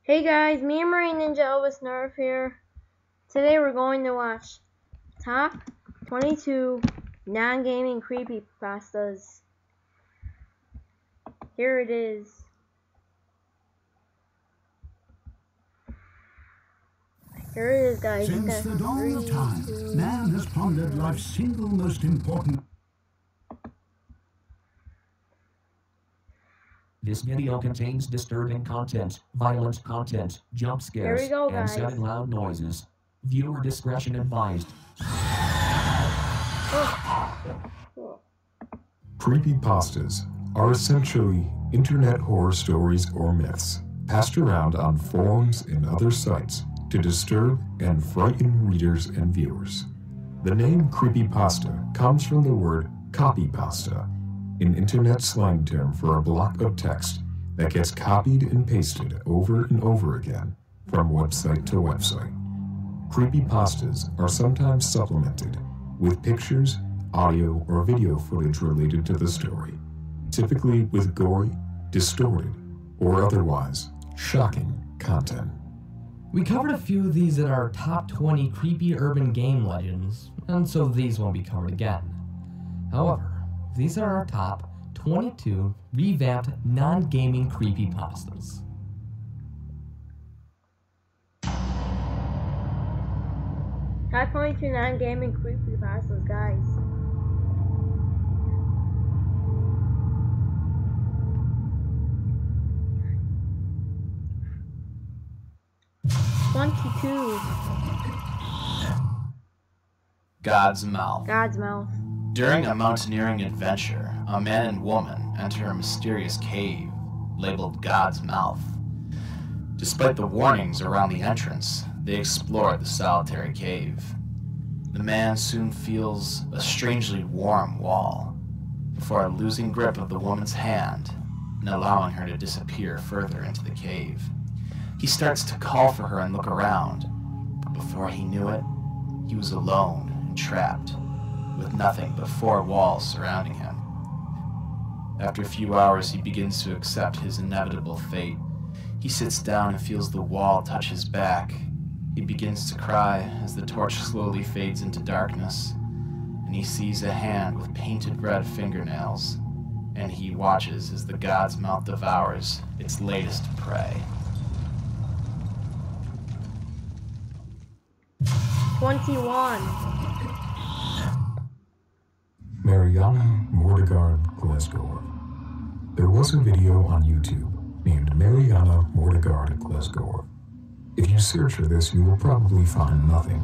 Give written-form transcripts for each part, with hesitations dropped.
Hey guys, me and Marine Ninja Elvis Nerf here. Today we're going to watch Top 22 Non-Gaming Creepypastas. Here it is. Here it is, guys. Since the dawn of time, man has pondered life's single most important... This video contains disturbing content, violent content, jump scares, and sudden loud noises. Viewer discretion advised. Creepypastas are essentially internet horror stories or myths passed around on forums and other sites to disturb and frighten readers and viewers. The name creepypasta comes from the word copypasta, an internet slang term for a block of text that gets copied and pasted over and over again from website to website. Creepypastas are sometimes supplemented with pictures, audio, or video footage related to the story, typically with gory, distorted, or otherwise shocking content. We covered a few of these in our top 20 creepy urban game legends, and so these won't be covered again. However, these are our top 22 revamped non-gaming creepypastas. Top 22 non-gaming creepypastas, guys. God's Mouth. God's Mouth. During a mountaineering adventure, a man and woman enter a mysterious cave labeled God's Mouth. Despite the warnings around the entrance, they explore the solitary cave. The man soon feels a strangely warm wall before losing grip of the woman's hand and allowing her to disappear further into the cave. He starts to call for her and look around, but before he knew it, he was alone and trapped, with nothing but four walls surrounding him. After a few hours, he begins to accept his inevitable fate. He sits down and feels the wall touch his back. He begins to cry as the torch slowly fades into darkness, and he sees a hand with painted red fingernails, and he watches as the God's Mouth devours its latest prey. 21. Mariana Glasgow. There was a video on YouTube named Mariana Glasgow. If you search for this, you will probably find nothing.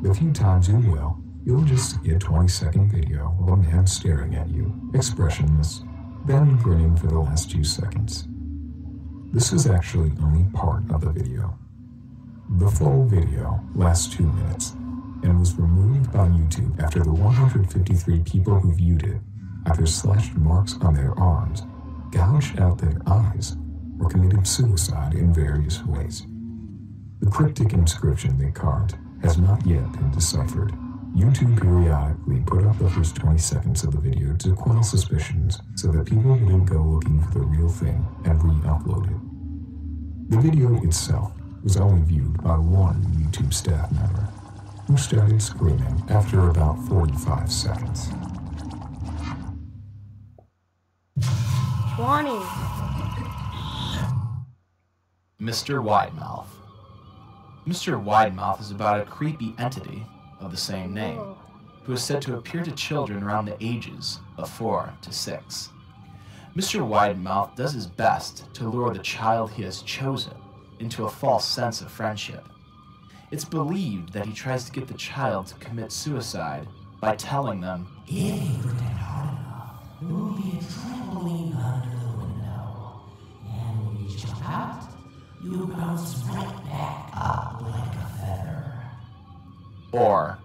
The few times you will, you'll just see a 20-second video of a man staring at you, expressionless, then grinning for the last 2 seconds. This is actually only part of the video. The full video lasts 2 minutes and was removed by YouTube after the 153 people who viewed it either slashed marks on their arms, gouged out their eyes, or committed suicide in various ways. The cryptic inscription they carved has not yet been deciphered. YouTube periodically put up the first 20 seconds of the video to quell suspicions so that people wouldn't go looking for the real thing and re-upload it. The video itself was only viewed by one YouTube staff member, who started screaming after about 45 seconds. 20. Mr. Widemouth. Mr. Widemouth is about a creepy entity of the same name, who is said to appear to children around the ages of 4 to 6. Mr. Widemouth does his best to lure the child he has chosen into a false sense of friendship. It's believed that he tries to get the child to commit suicide by telling them, "If you pretend hard enough, there will be a trampoline under the window, and when you jump out, you bounce right back up like a feather." or,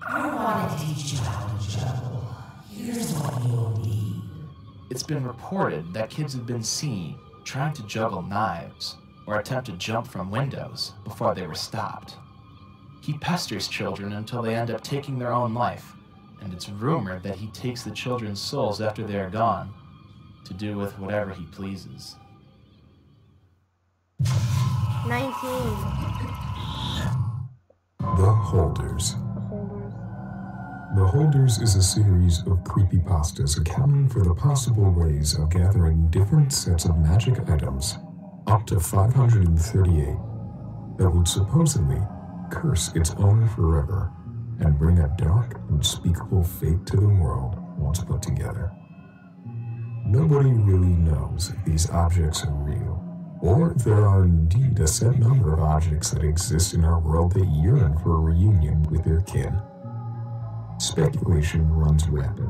"I want to teach you how to juggle. Here's what you'll need." it's been reported that kids have been seen trying to juggle knives or attempt to jump from windows before they were stopped. He pesters children until they end up taking their own life, and it's rumored that he takes the children's souls after they are gone to do with whatever he pleases. 19. The Holders. The Holders is a series of creepypastas accounting for the possible ways of gathering different sets of magic items, up to 538, that would supposedly curse its owner forever and bring a dark, unspeakable fate to the world once put together. Nobody really knows if these objects are real, or if there are indeed a set number of objects that exist in our world that yearn for a reunion with their kin. Speculation runs rampant.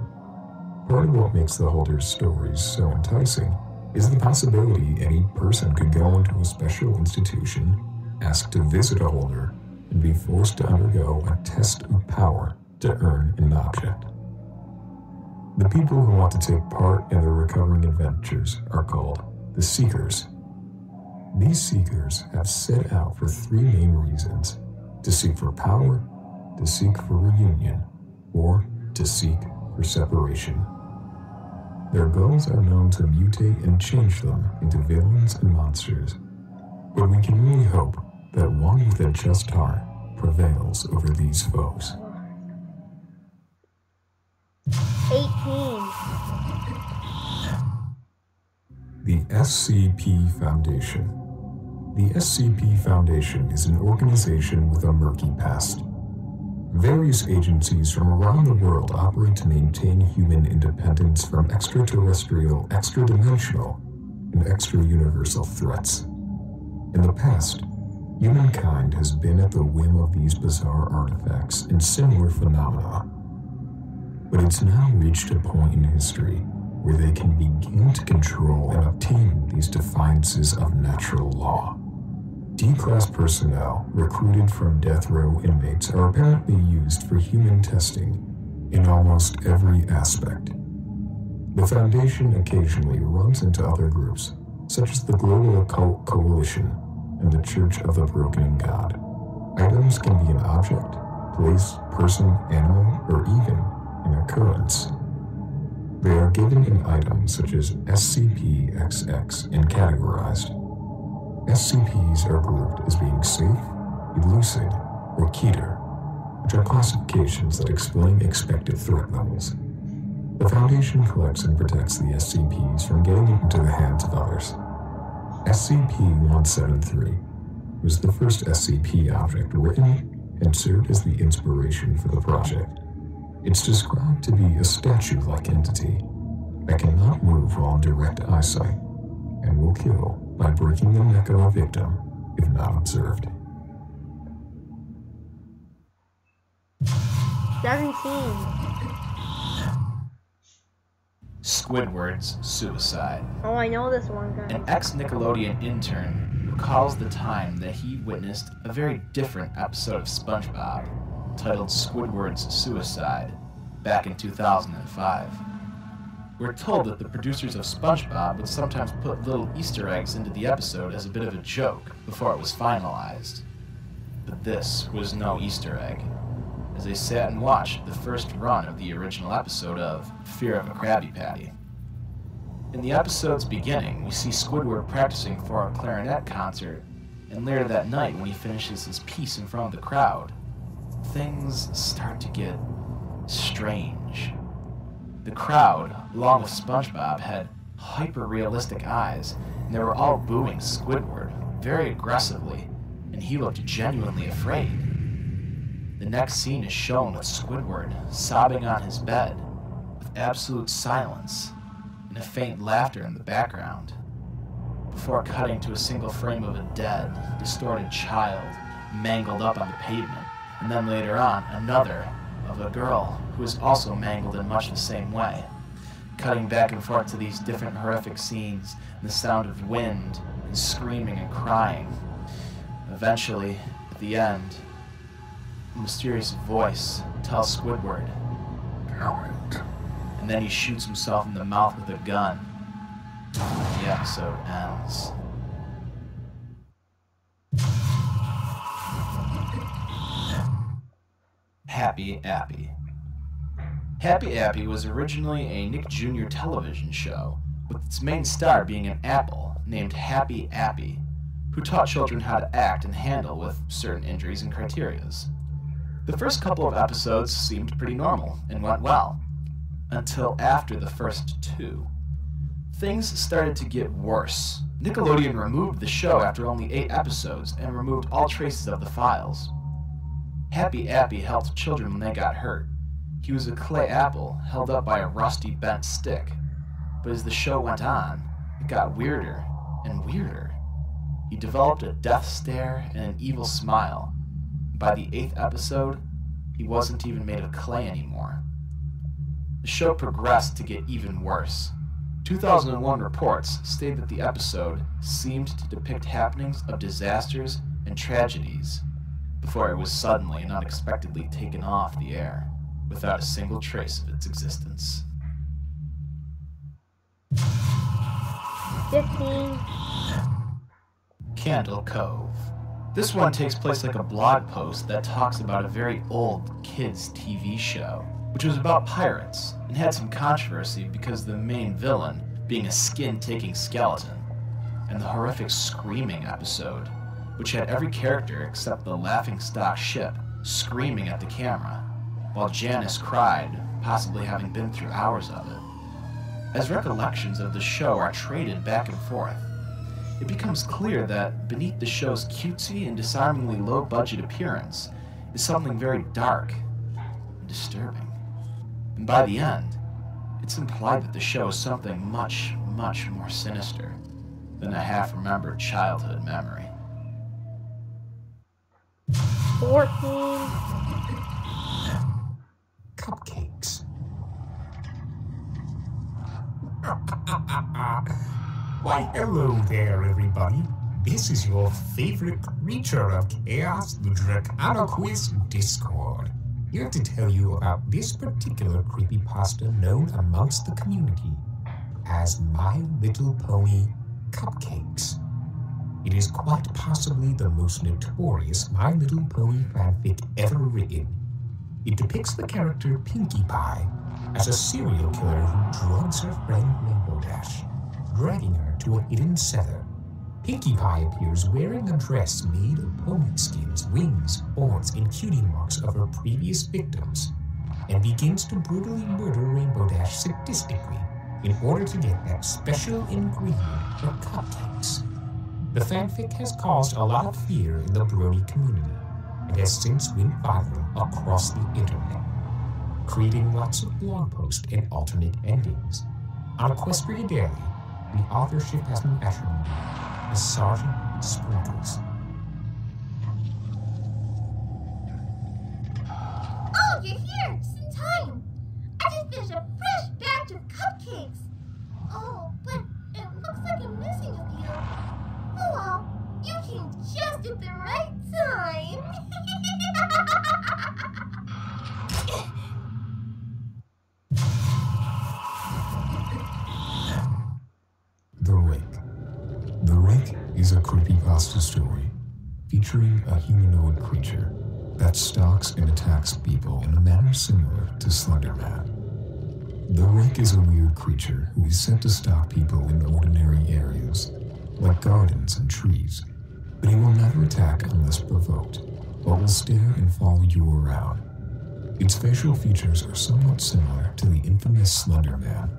Part of what makes the Holders' stories so enticing is the possibility any person could go into a special institution, ask to visit a Holder, and be forced to undergo a test of power to earn an object. The people who want to take part in the recovering adventures are called the Seekers. These Seekers have set out for three main reasons: to seek for power, to seek for reunion, or to seek for separation. Their goals are known to mutate and change them into villains and monsters, but we can really hope that one with a just heart prevails over these foes. 18. The SCP Foundation. The SCP Foundation is an organization with a murky past. Various agencies from around the world operate to maintain human independence from extraterrestrial, extra-dimensional, and extra-universal threats. In the past, humankind has been at the whim of these bizarre artifacts and similar phenomena. But it's now reached a point in history where they can begin to control and obtain these defiances of natural law. D-class personnel recruited from death row inmates are apparently used for human testing in almost every aspect. The Foundation occasionally runs into other groups, such as the Global Occult Coalition and the Church of the Broken God. Items can be an object, place, person, animal, or even an occurrence. They are given an item such as SCP-XX and categorized. SCPs are grouped as being safe, elusive, or Keter, which are classifications that explain expected threat levels. The Foundation collects and protects the SCPs from getting into the hands of others. SCP-173 was the first SCP object written and served as the inspiration for the project. It's described to be a statue-like entity that cannot move while in direct eyesight and will kill by breaking the neck of a victim if not observed. 17. Squidward's suicide. Oh, I know this one guy. An ex-Nickelodeon intern recalls the time that he witnessed a very different episode of SpongeBob titled Squidward's Suicide back in 2005. We're told that the producers of SpongeBob would sometimes put little Easter eggs into the episode as a bit of a joke before it was finalized. But this was no Easter egg, as they sat and watched the first run of the original episode of Fear of a Krabby Patty. In the episode's beginning, we see Squidward practicing for a clarinet concert, and later that night when he finishes his piece in front of the crowd, things start to get strange. The crowd, along with SpongeBob, had hyper-realistic eyes, and they were all booing Squidward very aggressively, and he looked genuinely afraid. The next scene is shown with Squidward sobbing on his bed, with absolute silence, and a faint laughter in the background, before cutting to a single frame of a dead, distorted child mangled up on the pavement, and then later on, another of a girl who is also mangled in much the same way, cutting back and forth to these different horrific scenes and the sound of wind and screaming and crying. Eventually, at the end, a mysterious voice tells Squidward, "Do it." And then he shoots himself in the mouth with a gun. The episode ends. Happy Appy. Happy Appy was originally a Nick Jr. television show, with its main star being an apple named Happy Appy, who taught children how to act and handle with certain injuries and criterias. The first couple of episodes seemed pretty normal and went well, until after the first 2. Things started to get worse. Nickelodeon removed the show after only 8 episodes and removed all traces of the files. Happy Appy helped children when they got hurt. He was a clay apple held up by a rusty bent stick. But as the show went on, it got weirder and weirder. He developed a death stare and an evil smile. By the 8th episode, he wasn't even made of clay anymore. The show progressed to get even worse. 2001 reports state that the episode seemed to depict happenings of disasters and tragedies before it was suddenly and unexpectedly taken off the air without a single trace of its existence. 15. Candle Cove. This one takes place like a blog post that talks about a very old kids' TV show, which was about pirates and had some controversy because the main villain being a skin-taking skeleton, and the horrific screaming episode, which had every character except the laughingstock ship screaming at the camera, while Janice cried, possibly having been through hours of it. As recollections of the show are traded back and forth, it becomes clear that beneath the show's cutesy and disarmingly low-budget appearance is something very dark and disturbing. And by the end, it's implied that the show is something much, much more sinister than a half-remembered childhood memory. 14. Cupcakes. Why, hello there, everybody. This is your favorite creature of chaos, the Draconiquist Discord, here to tell you about this particular creepypasta known amongst the community as My Little Pony Cupcakes. It is quite possibly the most notorious My Little Pony fanfic ever written. It depicts the character Pinkie Pie as a serial killer who drugs her friend Rainbow Dash, dragging her to a hidden cellar. Pinkie Pie appears wearing a dress made of pony skins, wings, horns, and cutie marks of her previous victims, and begins to brutally murder Rainbow Dash sadistically in order to get that special ingredient for cupcakes. The fanfic has caused a lot of fear in the brony community and has since went viral across the internet, creating lots of blog posts and alternate endings. On Equestria Daily, the authorship has been attributed as Sergeant Sprinkles. Oh, you're here! Just in time! I just finished a fresh batch of cupcakes! Oh, but it looks like I'm missing a few. Oh well, you came just at the right time! The Rake. The Rake is a creepypasta story featuring a humanoid creature that stalks and attacks people in a manner similar to Slenderman. The Rake is a weird creature who is sent to stalk people in ordinary areas, like gardens and trees, but he will never attack unless provoked, but will stare and follow you around. Its facial features are somewhat similar to the infamous Slenderman,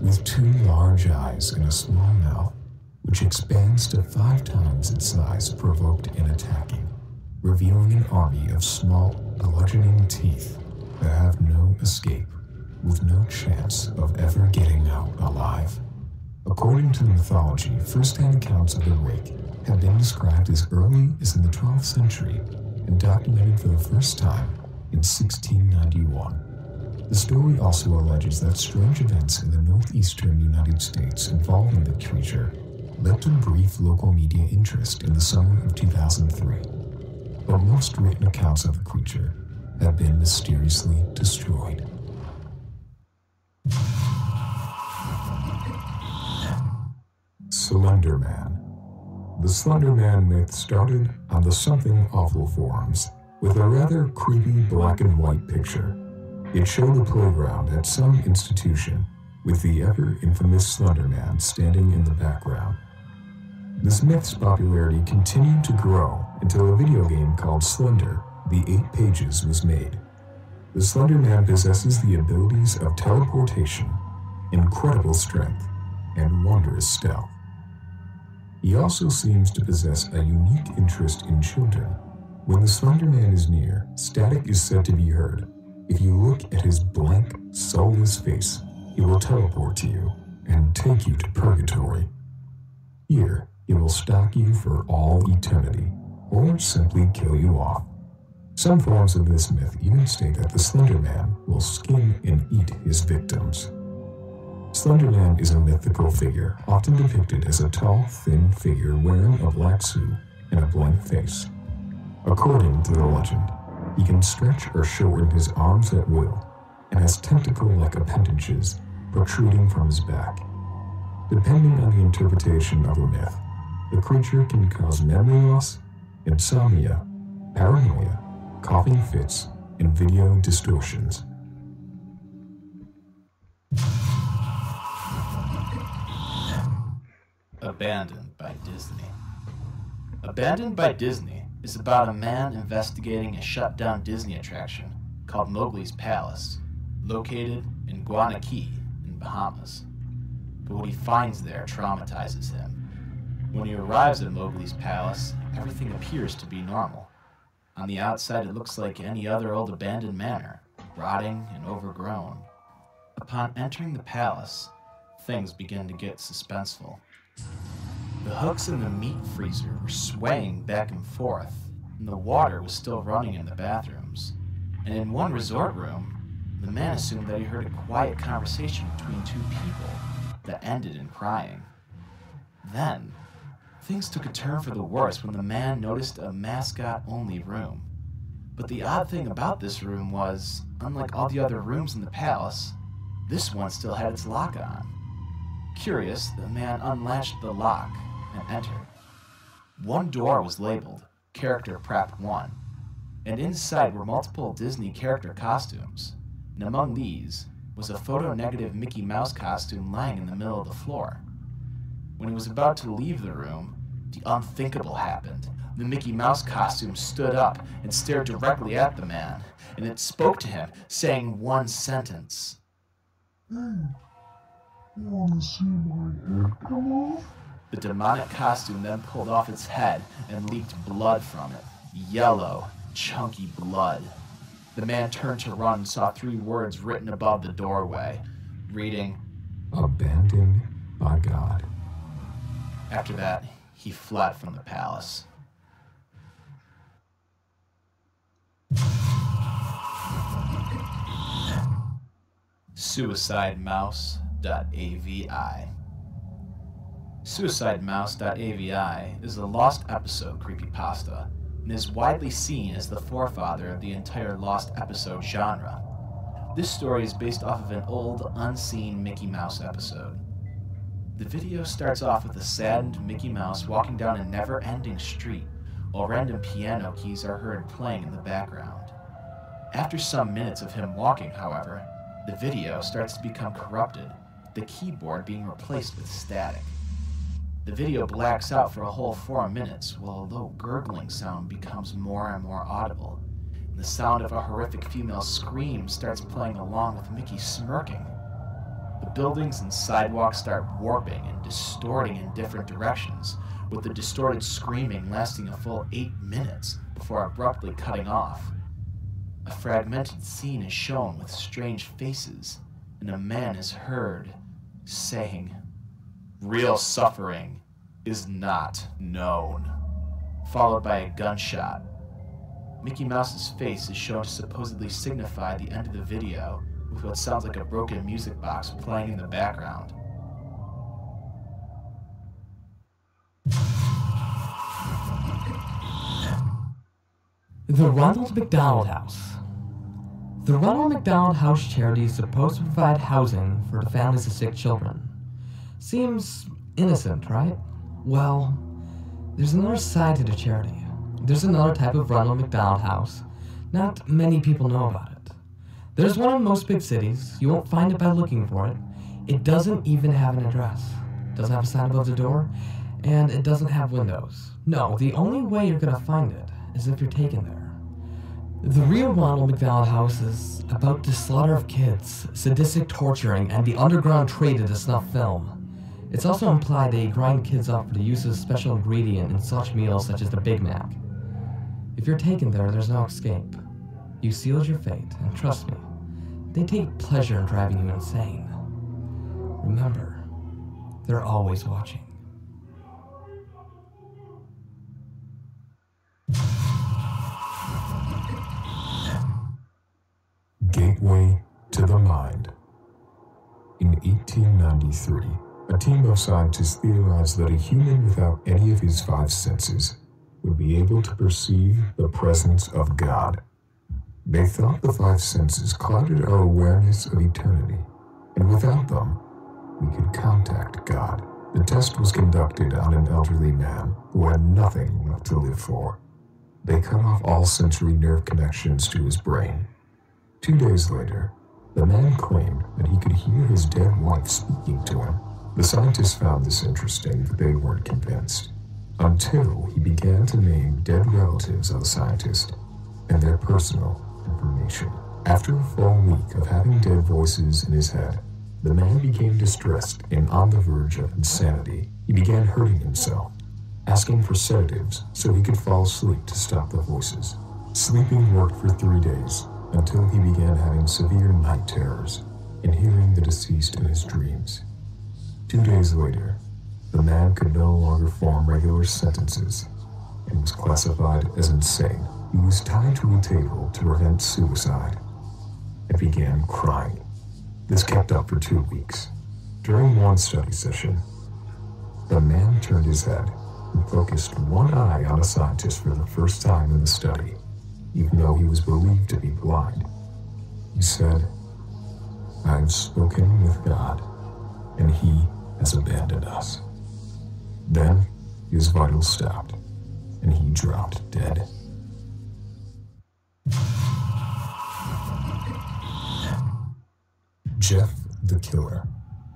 with 2 large eyes and a small mouth, which expands to 5 times its size provoked and attacking, revealing an army of small, bludgeoning teeth that have no escape, with no chance of ever getting out alive. According to the mythology, first-hand accounts of the Rake have been described as early as in the 12th century and documented for the first time in 1691. The story also alleges that strange events in the northeastern United States involving the creature led to brief local media interest in the summer of 2003. But most written accounts of the creature have been mysteriously destroyed. Slenderman. The Slenderman myth started on the Something Awful forums with a rather creepy black and white picture. It showed a playground at some institution with the ever-infamous Slenderman standing in the background. This myth's popularity continued to grow until a video game called Slender, the 8 Pages, was made. The Slender Man possesses the abilities of teleportation, incredible strength, and wondrous stealth. He also seems to possess a unique interest in children. When the Slender Man is near, static is said to be heard. If you look at his blank, soulless face, he will teleport to you and take you to purgatory. Here, he will stalk you for all eternity, or simply kill you off. Some forms of this myth even state that the Slender Man will skin and eat his victims. Slenderman is a mythical figure, often depicted as a tall, thin figure wearing a black suit and a blank face. According to the legend, he can stretch or shorten his arms at will and has tentacle-like appendages protruding from his back. Depending on the interpretation of the myth, the creature can cause memory loss, insomnia, paranoia, coughing fits, and video distortions. Abandoned by Disney. Abandoned by Disney is about a man investigating a shut-down Disney attraction called Mowgli's Palace, located in Guanaqui in Bahamas. But what he finds there traumatizes him. When he arrives at Mowgli's Palace, everything appears to be normal. On the outside, it looks like any other old abandoned manor, rotting and overgrown. Upon entering the palace, things begin to get suspenseful. The hooks in the meat freezer were swaying back and forth, and the water was still running in the bathrooms. And in one resort room, the man assumed that he heard a quiet conversation between 2 people that ended in crying. Then, things took a turn for the worse when the man noticed a mascot-only room. But the odd thing about this room was, unlike all the other rooms in the palace, this one still had its lock on. Curious, the man unlatched the lock and entered. One door was labeled Character Prep 1, and inside were multiple Disney character costumes, and among these was a photo-negative Mickey Mouse costume lying in the middle of the floor. When he was about to leave the room, the unthinkable happened. The Mickey Mouse costume stood up and stared directly at the man, and it spoke to him, saying one sentence. Hey, you wanna see my head come off? The demonic costume then pulled off its head and leaked blood from it. Yellow, chunky blood. The man turned to run and saw 3 words written above the doorway, reading, Abandoned by God. After that, he fled from the palace. Suicidemouse.avi. Suicidemouse.avi is a lost episode creepypasta and is widely seen as the forefather of the entire lost episode genre. This story is based off of an old, unseen Mickey Mouse episode. The video starts off with a saddened Mickey Mouse walking down a never-ending street while random piano keys are heard playing in the background. After some minutes of him walking, however, the video starts to become corrupted, the keyboard being replaced with static. The video blacks out for a whole 4 minutes while a low gurgling sound becomes more and more audible, and the sound of a horrific female scream starts playing along with Mickey smirking. The buildings and sidewalks start warping and distorting in different directions, with the distorted screaming lasting a full 8 minutes before abruptly cutting off. A fragmented scene is shown with strange faces, and a man is heard saying, "Real suffering is not known," followed by a gunshot. Mickey Mouse's face is shown to supposedly signify the end of the video, with what sounds like a broken music box playing in the background. The Ronald McDonald House. The Ronald McDonald House charity is supposed to provide housing for the families of sick children. Seems innocent, right? Well, there's another side to the charity. There's another type of Ronald McDonald House. Not many people know about it. There's one in most big cities. You won't find it by looking for it. It doesn't even have an address. Doesn't have a sign above the door. and it doesn't have windows. No, the only way you're gonna find it is if you're taken there. The real Ronald McDonald house is about the slaughter of kids, sadistic torturing, and the underground trade of the snuff film. It's also implied they grind kids up for the use of a special ingredient in such meals such as the Big Mac. If you're taken there, there's no escape. You sealed your fate, and trust me, they take pleasure in driving you insane. Remember, they're always watching. Gateway to the Mind. In 1893, a team of scientists theorized that a human without any of his five senses would be able to perceive the presence of God. They thought the five senses clouded our awareness of eternity, and without them, we could contact God. The test was conducted on an elderly man who had nothing left to live for. They cut off all sensory nerve connections to his brain. 2 days later, the man claimed that he could hear his dead wife speaking to him. The scientists found this interesting, but they weren't convinced, until he began to name dead relatives of the scientist and their personal information. After a full week of having dead voices in his head, the man became distressed and on the verge of insanity. He began hurting himself, asking for sedatives so he could fall asleep to stop the voices. Sleeping worked for 3 days, until he began having severe night terrors and hearing the deceased in his dreams. 2 days later, the man could no longer form regular sentences and was classified as insane. He was tied to a table to prevent suicide and began crying. This kept up for 2 weeks. During one study session, the man turned his head and focused one eye on a scientist for the first time in the study, even though he was believed to be blind. He said, "I've spoken with God, and He has abandoned us." Then his vitals stopped, and he dropped dead. Jeff the Killer.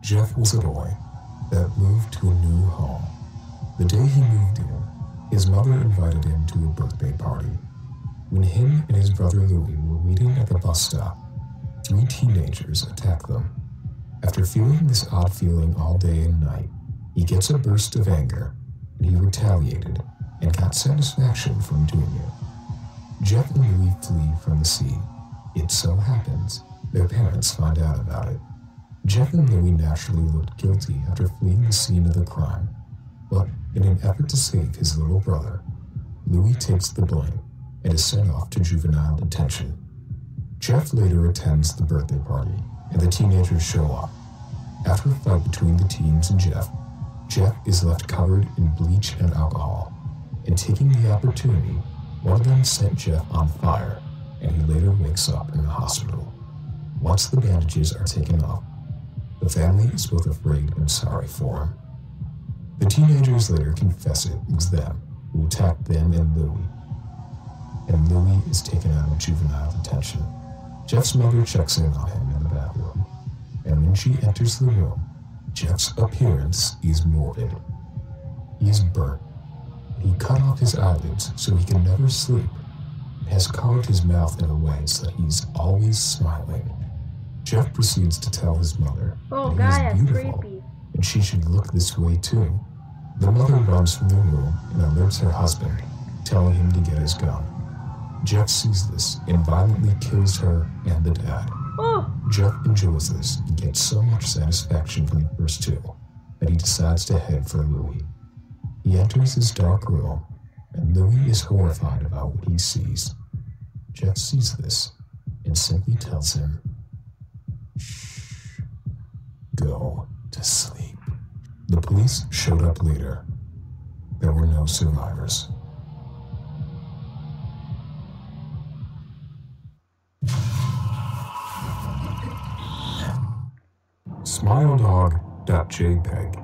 Jeff was a boy that moved to a new home. The day he moved in, his mother invited him to a birthday party. When him and his brother Louie were waiting at the bus stop, 3 teenagers attacked them. After feeling this odd feeling all day and night, he gets a burst of anger, and he retaliated and got satisfaction from doing it. Jeff and Louie flee from the scene. It so happens their parents find out about it. Jeff and Louie naturally looked guilty after fleeing the scene of the crime, but in an effort to save his little brother, Louie takes the blame and is sent off to juvenile detention. Jeff later attends the birthday party, and the teenagers show up. After a fight between the teens and Jeff is left covered in bleach and alcohol, and taking the opportunity, one of them set Jeff on fire, and he later wakes up in the hospital. Once the bandages are taken off, the family is both afraid and sorry for him. The teenagers later confess it was them who attacked them and Louie, and Louie is taken out of juvenile detention. Jeff's mother checks in on him in the bathroom, and when she enters the room, Jeff's appearance is morbid. He is burnt. He cut off his eyelids so he can never sleep, and has carved his mouth in a way so that he's always smiling. Jeff proceeds to tell his mother that he is beautiful, and she should look this way too. The mother runs from the room and alerts her husband, telling him to get his gun. Jeff sees this and violently kills her and the dad. Jeff enjoys this and gets so much satisfaction from the first two that he decides to head for Louie. He enters his dark room, and Louie is horrified about what he sees. Jeff sees this and simply tells him, "Shh, go to sleep." The police showed up later. There were no survivors. SmileDog.jpg.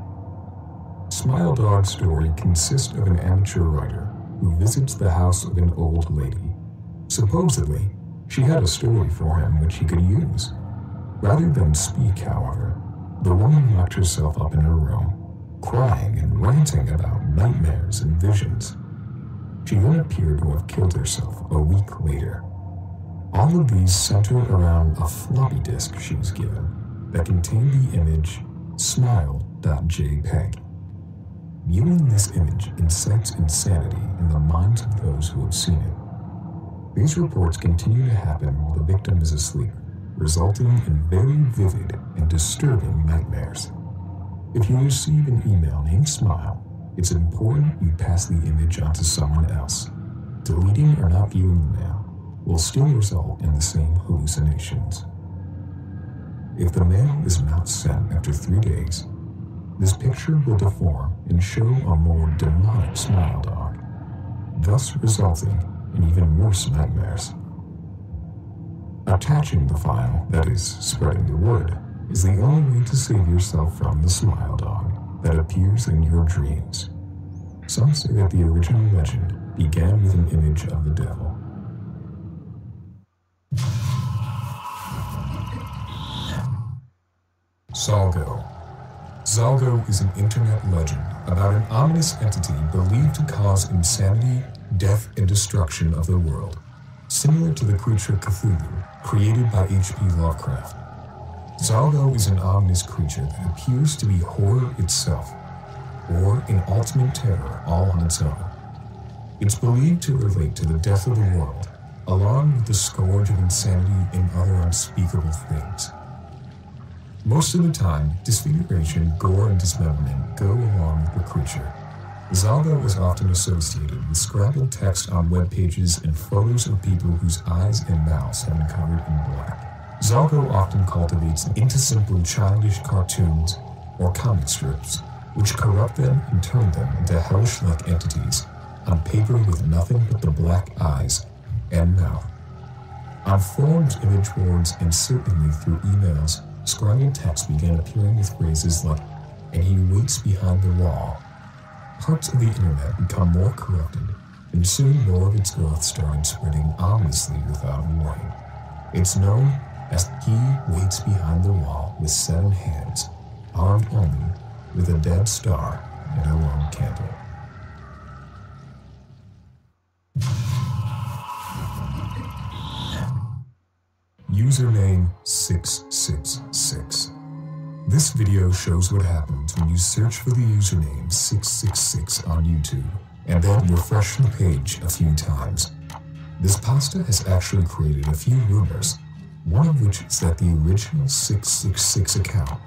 SmileDog's story consists of an amateur writer who visits the house of an old lady. Supposedly, she had a story for him which he could use. Rather than speak, however, the woman locked herself up in her room, crying and ranting about nightmares and visions. She then appeared to have killed herself a week later. All of these centered around a floppy disk she was given that contained the image Smile.jpg. Viewing this image incites insanity in the minds of those who have seen it. These reports continue to happen while the victim is asleep, resulting in very vivid and disturbing nightmares. If you receive an email named Smile, it's important you pass the image on to someone else. Deleting or not viewing the mail will still result in the same hallucinations. If the mail is not sent after 3 days, this picture will deform and show a more demonic smile dog, thus resulting in even worse nightmares. Attaching the file, that is, spreading the word, is the only way to save yourself from the smile dog that appears in your dreams. Some say that the original legend began with an image of the devil. Zalgo. Zalgo is an internet legend about an ominous entity believed to cause insanity, death, and destruction of the world, similar to the creature Cthulhu, created by H.P. Lovecraft. Zalgo is an ominous creature that appears to be horror itself, or an ultimate terror all on its own. It's believed to relate to the death of the world, along with the scourge of insanity and other unspeakable things. Most of the time, disfiguration, gore, and dismemberment go along with the creature. Zalgo is often associated with scrambled text on web pages and photos of people whose eyes and mouths have been covered in black. Zalgo often cultivates into simple childish cartoons or comic strips, which corrupt them and turn them into hellish-like entities on paper with nothing but the black eyes and mouth. On forums, image boards, and certainly through emails, scrawny text began appearing with phrases like, "and he waits behind the wall." Parts of the internet become more corrupted, and soon more of its growth started spreading ominously without warning. It's known as "he waits behind the wall with 7 hands, armed only with a dead star and a lone candle." Username 666. This video shows what happens when you search for the username 666 on YouTube and then refresh the page a few times. This pasta has actually created a few rumors, one of which is that the original 666 account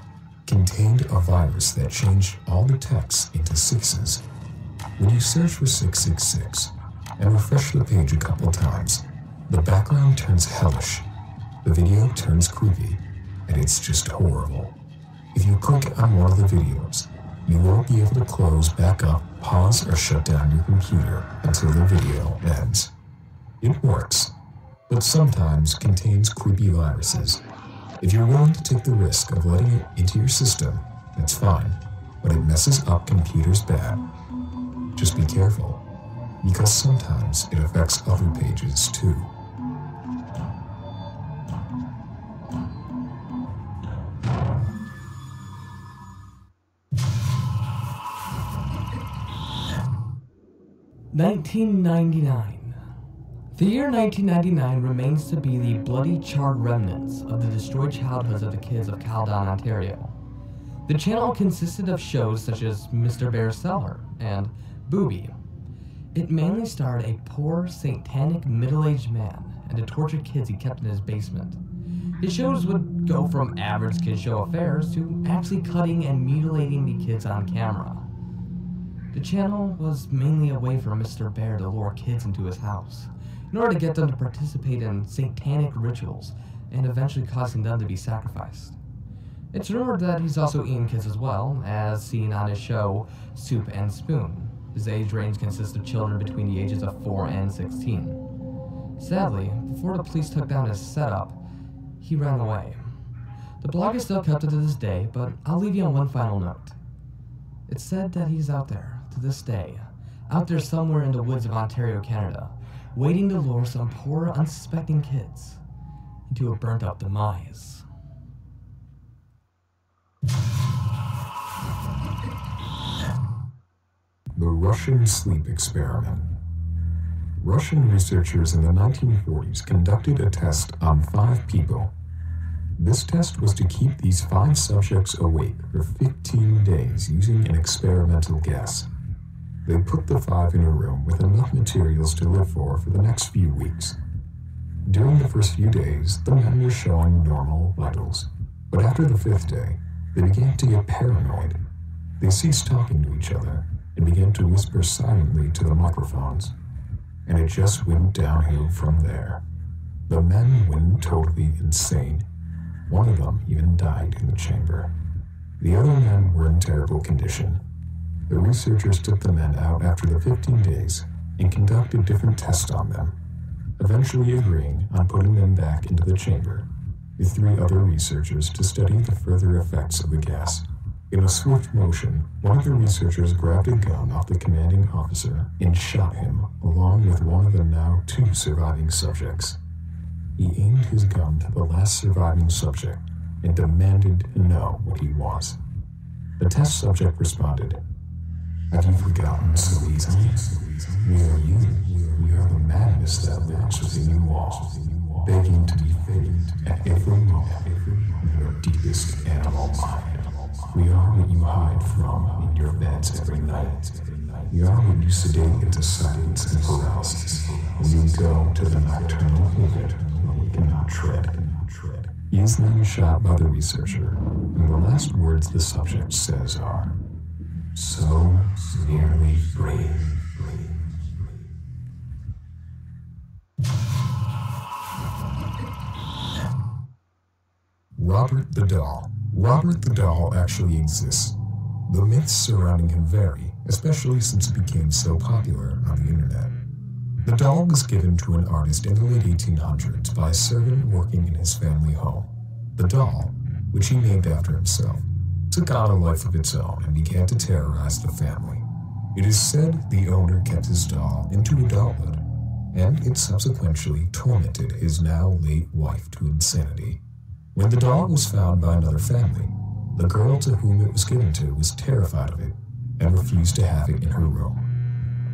contained a virus that changed all the text into sixes. When you search for 666 and refresh the page a couple times, the background turns hellish, the video turns creepy, and it's just horrible. If you click on one of the videos, you won't be able to close back up, pause, or shut down your computer until the video ends. It works, but sometimes contains creepy viruses. If you're willing to take the risk of letting it into your system, that's fine, but it messes up computers bad. Just be careful, because sometimes it affects other pages too. (1999). The year 1999 remains to be the bloody, charred remnants of the destroyed childhoods of the kids of Caledon, Ontario. The channel consisted of shows such as Mr. Bear's Cellar and Booby. It mainly starred a poor, satanic, middle-aged man and the tortured kids he kept in his basement. His shows would go from average kid show affairs to actually cutting and mutilating the kids on camera. The channel was mainly a way for Mr. Bear to lure kids into his house, in order to get them to participate in satanic rituals and eventually causing them to be sacrificed. It's rumored that he's also eaten kids as well, as seen on his show Soup and Spoon. His age range consists of children between the ages of 4 and 16. Sadly, before the police took down his setup, he ran away. The blog is still kept to this day, but I'll leave you on one final note. It's said that he's out there, to this day, out there somewhere in the woods of Ontario, Canada, waiting to lure some poor, unsuspecting kids into a burnt-up demise. Russian sleep experiment. Russian researchers in the 1940s conducted a test on 5 people. This test was to keep these 5 subjects awake for 15 days using an experimental gas. They put the 5 in a room with enough materials to live for the next few weeks. During the first few days, the men were showing normal vitals, but after the 5th day, they began to get paranoid. They ceased talking to each other and began to whisper silently to the microphones, and it just went downhill from there. The men went totally insane. One of them even died in the chamber. The other men were in terrible condition. The researchers took the men out after the 15 days and conducted different tests on them, eventually agreeing on putting them back into the chamber with 3 other researchers to study the further effects of the gas. In a swift motion, one of the researchers grabbed a gun off the commanding officer and shot him, along with one of the now 2 surviving subjects. He aimed his gun to the last surviving subject and demanded to know what he was. The test subject responded, "Have you forgotten so easily? We are you. We are the madness that lurks within you all, begging to be fed at every moment in your deepest animal mind. We are what you hide from in your beds every night. We are what you sedate into silence and paralysis when you go to the nocturnal haven where we cannot tread." He is then shot by the researcher, and the last words the subject says are, "So nearly free." Robert the Doll. Robert the Doll actually exists. The myths surrounding him vary, especially since it became so popular on the internet. The doll was given to an artist in the late 1800s by a servant working in his family home. The doll, which he named after himself, took on a life of its own and began to terrorize the family. It is said the owner kept his doll into adulthood, and it subsequently tormented his now late wife to insanity. When the doll was found by another family, the girl to whom it was given to was terrified of it and refused to have it in her room.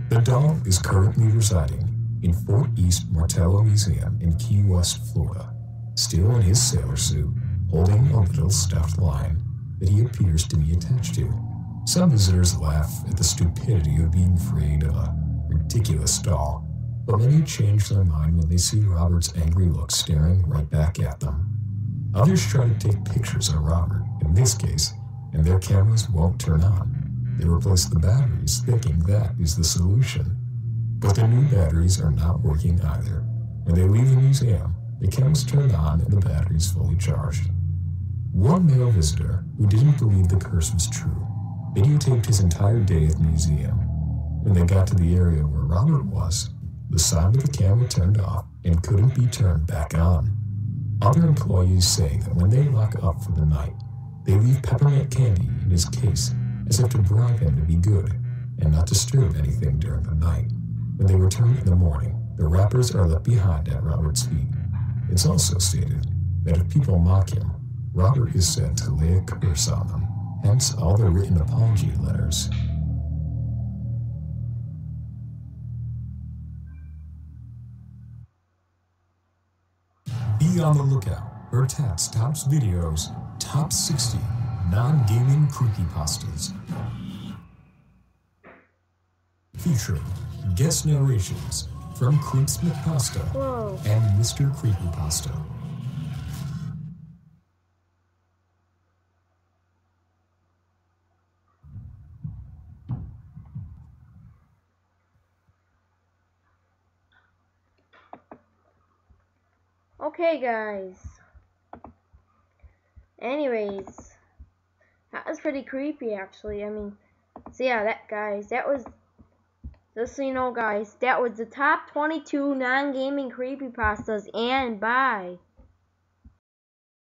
The doll is currently residing in Fort East Martello Museum in Key West, Florida, still in his sailor suit, holding a little stuffed lion that he appears to be attached to. Some visitors laugh at the stupidity of being afraid of a ridiculous doll, but many change their mind when they see Robert's angry look staring right back at them. Others try to take pictures of Robert, in this case, and their cameras won't turn on. They replace the batteries, thinking that is the solution. But the new batteries are not working either. When they leave the museum, the cameras turn on and the batteries fully charged. One male visitor, who didn't believe the curse was true, videotaped his entire day at the museum. When they got to the area where Robert was, the sound of the camera turned off and couldn't be turned back on. Other employees say that when they lock up for the night, they leave peppermint candy in his case as if to bribe him to be good and not disturb anything during the night. When they return in the morning, the wrappers are left behind at Robert's feet. It's also stated that if people mock him, Robert is said to lay a curse on them, hence all the written apology letters. Be on the lookout for Tats Tops Videos Top 60 Non-Gaming Creepypastas, featuring guest narrations from Creepypasta and Mr. Creepypasta. Okay, guys. Anyways, that was pretty creepy, actually. I mean, so yeah, that was, just so you know, guys, that was the top 22 non-gaming creepypastas, and bye.